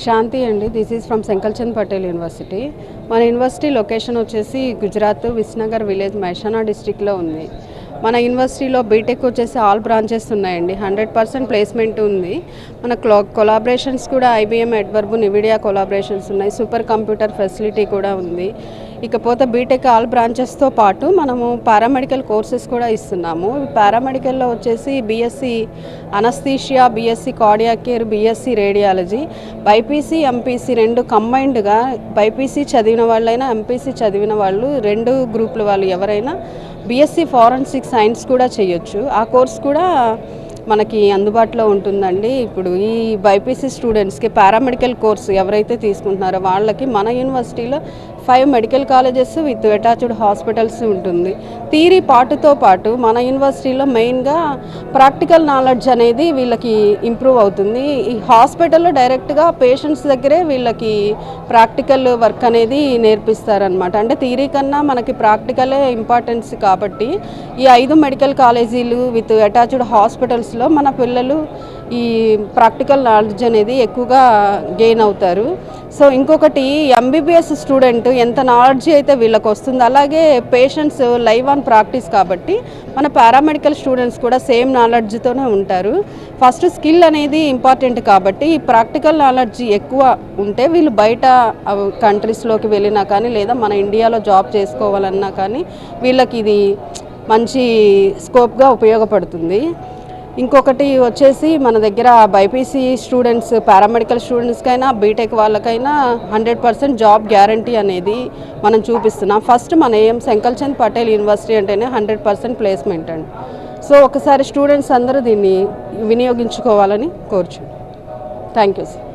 శాంతి అండి. This is from Sankalchand Patel University. మన university location వచ్చేసి గుజరాత్ విస్నగర్ విలేజ్ మహేసానా డిస్ట్రిక్ట్లో ఉంది. మన యూనివర్సిటీలో బీటెక్ వచ్చేసి ఆల్ బ్రాంచెస్ ఉన్నాయండి. 100% ప్లేస్మెంట్ ఉంది. మన కొలాబరేషన్స్ కూడా ఐబీఎం, ఎడ్వర్బ్, నివిడియా కొలాబరేషన్స్ ఉన్నాయి. సూపర్ కంప్యూటర్ ఫెసిలిటీ కూడా ఉంది. ఇకపోతే బీటెక్ ఆల్ బ్రాంచెస్తో పాటు మనము పారామెడికల్ కోర్సెస్ కూడా ఇస్తున్నాము. పారామెడికల్లో వచ్చేసి BSc anaesthesia, BSc cardiac care, BSc radiology, BiPC, MPC రెండు కంబైన్డ్గా బైపీసీ చదివిన వాళ్ళైనా ఎంపీసీ చదివిన వాళ్ళు రెండు గ్రూపుల వాళ్ళు ఎవరైనా బీఎస్సీ ఫారెన్సిక్ సైన్స్ కూడా చేయొచ్చు. ఆ కోర్స్ కూడా మనకి అందుబాటులో ఉంటుందండి. ఇప్పుడు ఈ బైపీసీ స్టూడెంట్స్కి పారామెడికల్ కోర్సు ఎవరైతే తీసుకుంటున్నారో వాళ్ళకి మన యూనివర్సిటీలో 5 medical colleges with attached hospitals ఉంటుంది. థియరీ పార్ట్తో పాటు మన యూనివర్సిటీలో మెయిన్గా ప్రాక్టికల్ నాలెడ్జ్ అనేది వీళ్ళకి ఇంప్రూవ్ అవుతుంది. ఈ హాస్పిటల్లో డైరెక్ట్గా పేషెంట్స్ దగ్గరే వీళ్ళకి ప్రాక్టికల్ వర్క్ అనేది నేర్పిస్తారనమాట. అంటే థియరీ కన్నా మనకి ప్రాక్టికలే ఇంపార్టెన్స్ కాబట్టి ఈ 5 మెడికల్ కాలేజీలు విత్ అటాచ్డ్ హాస్పిటల్స్లో మన పిల్లలు ఈ ప్రాక్టికల్ నాలెడ్జ్ అనేది ఎక్కువగా గెయిన్ అవుతారు. సో ఇంకొకటి ఎంబీబీఎస్ స్టూడెంట్ ఎంత నాలెడ్జ్ అయితే వీళ్ళకి వస్తుందో అలాగే పేషెంట్స్ లైవ్ ఆన్ ప్రాక్టీస్ కాబట్టి మన పారామెడికల్ స్టూడెంట్స్ కూడా సేమ్ నాలెడ్జ్తోనే ఉంటారు. ఫస్ట్ స్కిల్ అనేది ఇంపార్టెంట్ కాబట్టి ఈ ప్రాక్టికల్ నాలెడ్జ్ ఎక్కువ ఉంటే వీళ్ళు బయట కంట్రీస్లోకి వెళ్ళినా కానీ లేదా మన ఇండియాలో జాబ్ చేసుకోవాలన్నా కానీ వీళ్ళకి ఇది మంచి స్కోప్గా ఉపయోగపడుతుంది. ఇంకొకటి వచ్చేసి మన దగ్గర బైపీసీ స్టూడెంట్స్, పారామెడికల్ స్టూడెంట్స్కైనా బీటెక్ వాళ్ళకైనా 100% జాబ్ గ్యారంటీ అనేది మనం చూపిస్తున్నాం. ఫస్ట్ మన ఏం సెంకల్చంద్ పటేల్ యూనివర్సిటీ అంటేనే 100% ప్లేస్మెంట్ అండి. సో ఒకసారి స్టూడెంట్స్ అందరూ దీన్ని వినియోగించుకోవాలని కోరుచున్నాను. Thank you sir.